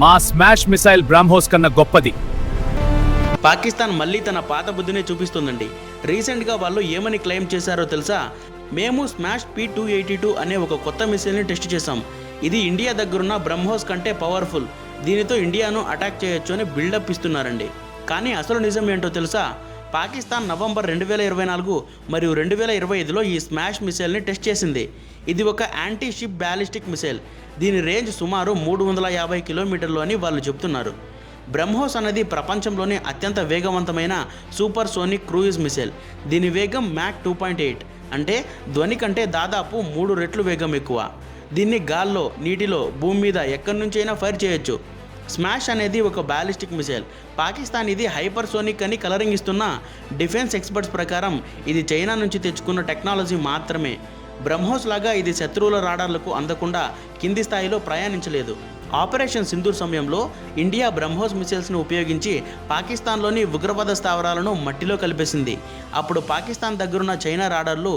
మా smash missile BrahMos కన్నా గొప్పది. పాకిస్తాన్ మళ్ళీ తన పాత బుద్ధినే చూపిస్తుందండి. రీసెంట్గా వాళ్ళు ఏమని క్లెయిమ్ చేశారో తెలుసా? మేము స్మాష్ P282 అనే ఒక కొత్త మిసైల్ని టెస్ట్ చేశాం. ఇది ఇండియా దగ్గరున్న బ్రహ్మోస్ కంటే పవర్ఫుల్. దీనితో ఇండియాను అటాక్ చేయొచ్చు అని బిల్డప్ ఇస్తున్నారండి. కానీ అసలు నిజం ఏంటో తెలుసా? పాకిస్తాన్ నవంబర్ 2024 మరియు 2025లో ఈ స్మాష్ మిసైల్ని టెస్ట్ చేసింది. ఇది ఒక యాంటీ షిప్ బ్యాలిస్టిక్ మిసైల్. దీని రేంజ్ సుమారు 350 కిలోమీటర్లు అని వాళ్ళు చెప్తున్నారు. బ్రహ్మోస్ అనేది ప్రపంచంలోనే అత్యంత వేగవంతమైన సూపర్ సోనిక్ క్రూయిజ్ మిసైల్. దీని వేగం మ్యాక్ 2.8, అంటే ధ్వని కంటే దాదాపు 3 రెట్లు వేగం ఎక్కువ. దీన్ని గాల్లో, నీటిలో, భూమి మీద ఎక్కడి నుంచైనా ఫైర్ చేయొచ్చు. స్మాష్ అనేది ఒక బ్యాలిస్టిక్ మిసైల్. పాకిస్తాన్ ఇది హైపర్సోనిక్ అని కలరింగ్ ఇస్తున్న డిఫెన్స్ ఎక్స్పర్ట్స్ ప్రకారం ఇది చైనా నుంచి తెచ్చుకున్న టెక్నాలజీ మాత్రమే. బ్రహ్మోస్ లాగా ఇది శత్రువుల రాడార్లకు అందకుండా కింది స్థాయిలో ప్రయాణించలేదు. ఆపరేషన్ సింధూర్ సమయంలో ఇండియా బ్రహ్మోస్ మిసైల్స్ను ఉపయోగించి పాకిస్తాన్లోని ఉగ్రవాద స్థావరాలను మట్టిలో కలిపేసింది. అప్పుడు పాకిస్తాన్ దగ్గరున్న చైనా రాడార్లు